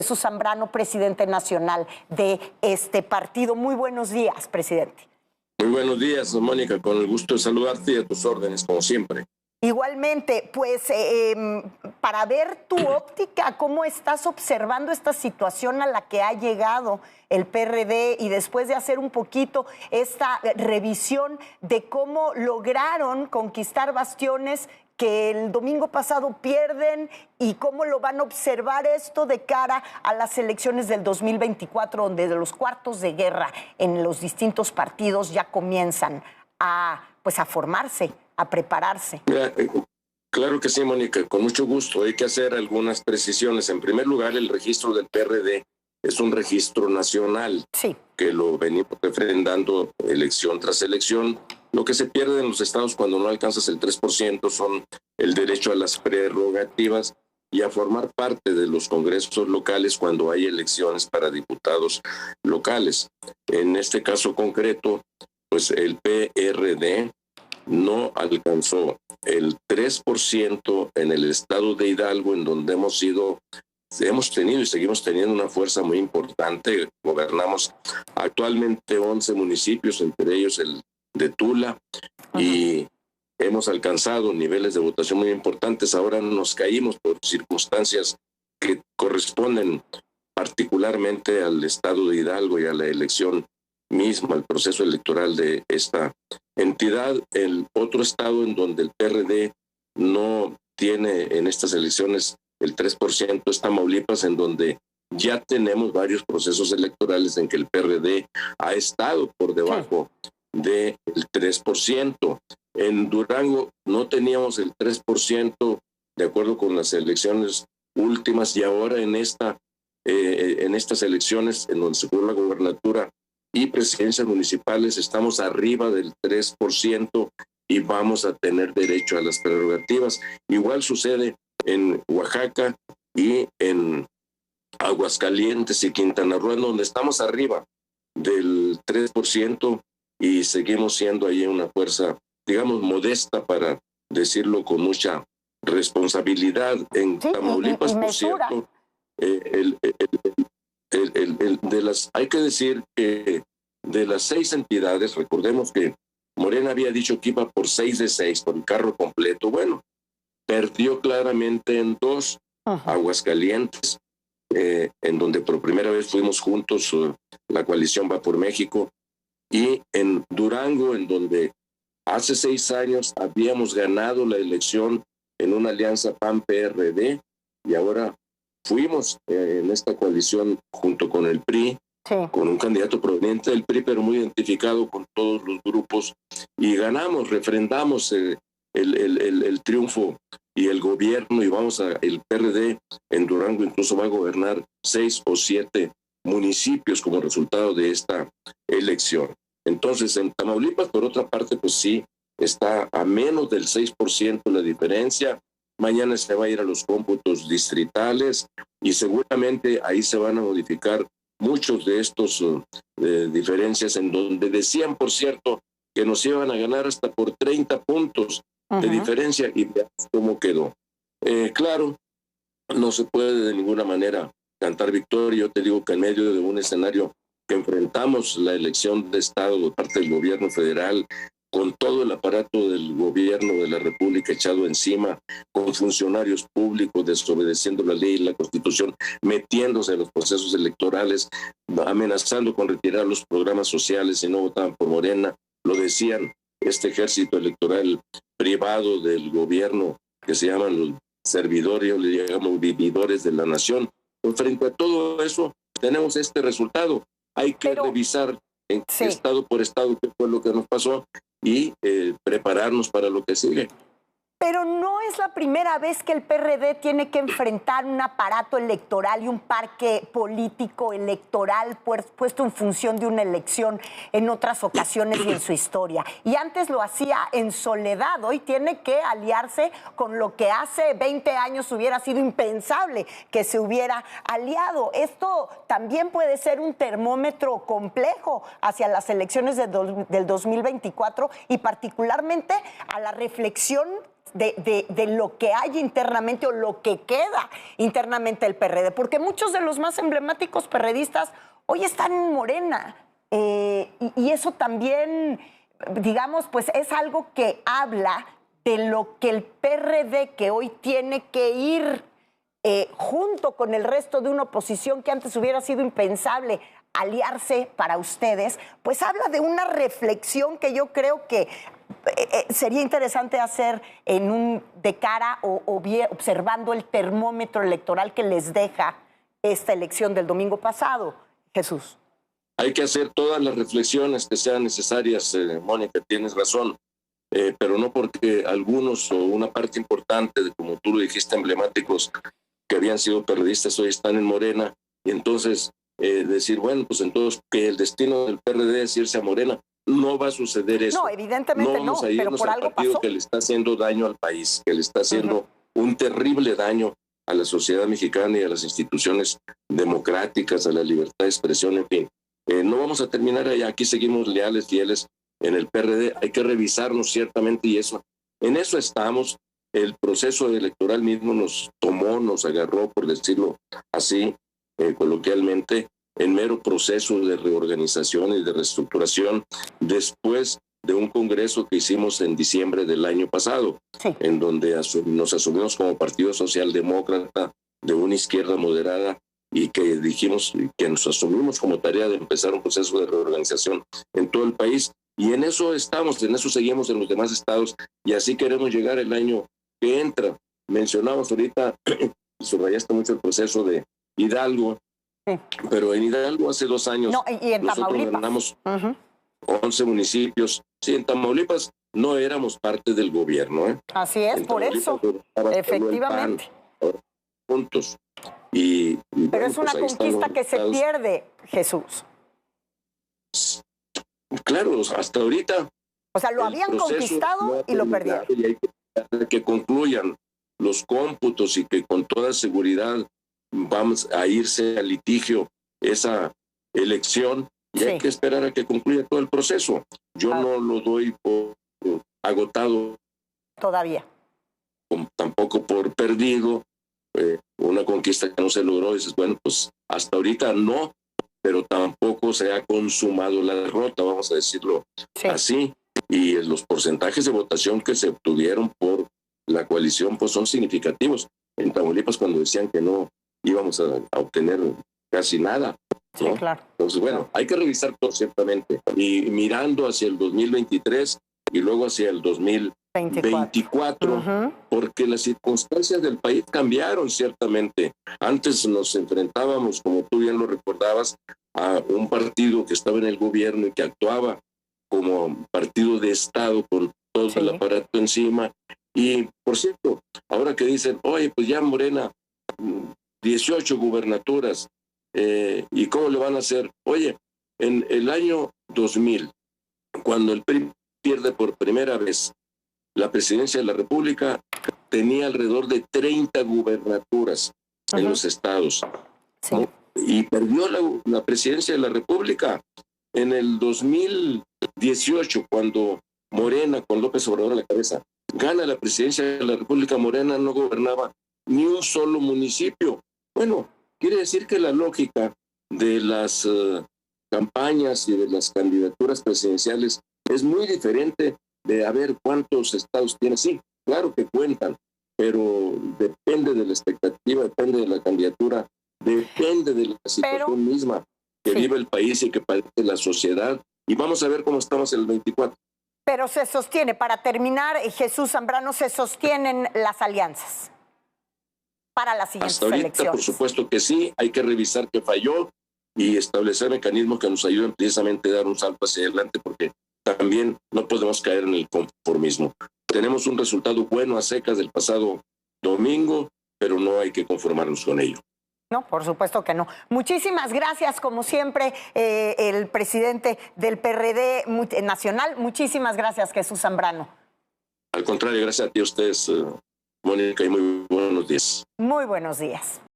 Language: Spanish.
Jesús Zambrano, presidente nacional de este partido. Muy buenos días, presidente. Muy buenos días, Mónica, con el gusto de saludarte y a tus órdenes, como siempre. Igualmente, pues para ver tu óptica, ¿cómo estás observando esta situación a la que ha llegado el PRD y después de hacer un poquito esta revisión de cómo lograron conquistar bastiones que el domingo pasado pierden y cómo lo van a observar esto de cara a las elecciones del 2024, donde los cuartos de guerra en los distintos partidos ya comienzan a formarse, a prepararse? Mira, claro que sí, Mónica, con mucho gusto. Hay que hacer algunas precisiones. En primer lugar, el registro del PRD es un registro nacional, sí, que lo venimos refrendando elección tras elección. Lo que se pierde en los estados cuando no alcanzas el 3% son el derecho a las prerrogativas y a formar parte de los congresos locales cuando hay elecciones para diputados locales. En este caso concreto, pues el PRD no alcanzó el 3% en el estado de Hidalgo, en donde hemos tenido y seguimos teniendo una fuerza muy importante. Gobernamos actualmente 11 municipios, entre ellos el de Tula, y hemos alcanzado niveles de votación muy importantes. Ahora nos caímos por circunstancias que corresponden particularmente al estado de Hidalgo y a la elección misma, al proceso electoral de esta entidad. El otro estado en donde el PRD no tiene en estas elecciones el 3% es Tamaulipas, en donde ya tenemos varios procesos electorales en que el PRD ha estado por debajo del 3%. En Durango no teníamos el 3% de acuerdo con las elecciones últimas, y ahora en estas elecciones en donde se jugó la gobernatura y presidencias municipales estamos arriba del 3% y vamos a tener derecho a las prerrogativas. Igual sucede en Oaxaca y en Aguascalientes y Quintana Roo, en donde estamos arriba del 3% y seguimos siendo ahí una fuerza, digamos, modesta, para decirlo con mucha responsabilidad. En Tamaulipas, por cierto, hay que decir que de las 6 entidades, recordemos que Morena había dicho que iba por 6 de 6, por el carro completo. Bueno, perdió claramente en 2, Aguascalientes, en donde por primera vez fuimos juntos, la coalición Va por México, y en Durango, en donde hace 6 años habíamos ganado la elección en una alianza PAN-PRD, y ahora fuimos en esta coalición junto con el PRI, con un candidato proveniente del PRI, pero muy identificado con todos los grupos, y ganamos, refrendamos el triunfo y el gobierno, y el PRD en Durango incluso va a gobernar 6 o 7 municipios como resultado de esta elección. Entonces, en Tamaulipas, por otra parte, pues sí, está a menos del 6% la diferencia. Mañana se va a ir a los cómputos distritales y seguramente ahí se van a modificar muchos de estos diferencias, en donde decían, por cierto, que nos iban a ganar hasta por 30 puntos de diferencia, y veamos cómo quedó. Claro, no se puede de ninguna manera cantar victoria. Yo te digo que en medio de un escenario que enfrentamos la elección de Estado de parte del gobierno federal, con todo el aparato del gobierno de la República echado encima, con funcionarios públicos desobedeciendo la ley y la Constitución, metiéndose en los procesos electorales, amenazando con retirar los programas sociales si no votaban por Morena. Lo decían, este ejército electoral privado del gobierno, que se llaman los servidores, yo le llamo vividores de la nación. Pues frente a todo eso, tenemos este resultado. Hay que revisar estado por estado qué fue lo que nos pasó y prepararnos para lo que sigue. Pero no es la primera vez que el PRD tiene que enfrentar un aparato electoral y un parque político electoral puesto en función de una elección en otras ocasiones y en su historia. Y antes lo hacía en soledad. Hoy tiene que aliarse con lo que hace 20 años hubiera sido impensable que se hubiera aliado. Esto también puede ser un termómetro complejo hacia las elecciones del 2024 y particularmente a la reflexión de lo que hay internamente o lo que queda internamente el PRD, porque muchos de los más emblemáticos perredistas hoy están en Morena, y eso también, digamos, pues es algo que habla de lo que el PRD que hoy tiene que ir junto con el resto de una oposición que antes hubiera sido impensable aliarse para ustedes, pues habla de una reflexión que yo creo que sería interesante hacer de cara o bien observando el termómetro electoral que les deja esta elección del domingo pasado, Jesús. Hay que hacer todas las reflexiones que sean necesarias, Mónica, tienes razón, pero no porque algunos o una parte importante, como tú lo dijiste, emblemáticos que habían sido periodistas hoy están en Morena, y entonces decir, bueno, pues entonces que el destino del PRD es irse a Morena. No va a suceder eso. No, evidentemente no, vamos a irnos pero por al algo partido pasó. que le está haciendo daño al país, que le está haciendo un terrible daño a la sociedad mexicana y a las instituciones democráticas, a la libertad de expresión, en fin. No vamos a terminar allá, aquí seguimos leales, fieles en el PRD, hay que revisarnos ciertamente y eso, en eso estamos. El proceso electoral mismo nos tomó, nos agarró, por decirlo así, coloquialmente, en mero proceso de reorganización y de reestructuración después de un congreso que hicimos en diciembre del año pasado, en donde nos asumimos como Partido Socialdemócrata de una izquierda moderada y que dijimos que nos asumimos como tarea de empezar un proceso de reorganización en todo el país. Y en eso estamos, en eso seguimos en los demás estados y así queremos llegar el año que entra. Mencionamos ahorita, subrayaste mucho el proceso de Hidalgo, pero en Hidalgo hace 2 años y en nosotros Tamaulipas ganamos 11 municipios. Sí, en Tamaulipas no éramos parte del gobierno. Así es, por eso, efectivamente. Juntos. Pero es una conquista que se pierde, Jesús. Claro, hasta ahorita. O sea, lo habían conquistado y lo perdieron. Y hay que concluyan los cómputos y que con toda seguridad vamos a irse al litigio esa elección y hay que esperar a que concluya todo el proceso. Yo no lo doy por agotado todavía. Tampoco por perdido. Una conquista que no se logró, dices, bueno, pues hasta ahorita no, pero tampoco se ha consumado la derrota, vamos a decirlo así. Y los porcentajes de votación que se obtuvieron por la coalición pues son significativos. En Tamaulipas cuando decían que no íbamos a obtener casi nada, ¿no? Sí, claro. Entonces, bueno, hay que revisar todo ciertamente. Y mirando hacia el 2023 y luego hacia el 2024, porque las circunstancias del país cambiaron ciertamente. Antes nos enfrentábamos, como tú bien lo recordabas, a un partido que estaba en el gobierno y que actuaba como partido de Estado con todo el aparato encima. Y, por cierto, ahora que dicen, oye, pues ya Morena, 18 gubernaturas, ¿y cómo le van a hacer? Oye, en el año 2000, cuando el PRI pierde por primera vez la presidencia de la República, tenía alrededor de 30 gubernaturas en los estados. ¿No? Y perdió la presidencia de la República en el 2018, cuando Morena, con López Obrador a la cabeza, gana la presidencia de la República. Morena no gobernaba ni un solo municipio. Bueno, quiere decir que la lógica de las campañas y de las candidaturas presidenciales es muy diferente de a ver cuántos estados tiene. Sí, claro que cuentan, pero depende de la expectativa, depende de la candidatura, depende de la situación misma que vive el país y que padece la sociedad. Y vamos a ver cómo estamos en el 24. Pero se sostiene, para terminar, Jesús Zambrano, se sostienen las alianzas para las siguientes Hasta ahorita, elecciones. por supuesto que sí, hay que revisar qué falló y establecer mecanismos que nos ayuden precisamente a dar un salto hacia adelante, porque también no podemos caer en el conformismo. Tenemos un resultado bueno a secas del pasado domingo, pero no hay que conformarnos con ello. No, por supuesto que no. Muchísimas gracias, como siempre, el presidente del PRD nacional. Muchísimas gracias, Jesús Zambrano. Al contrario, gracias a ti, a ustedes, Mónica, y muy buenos días. Muy buenos días.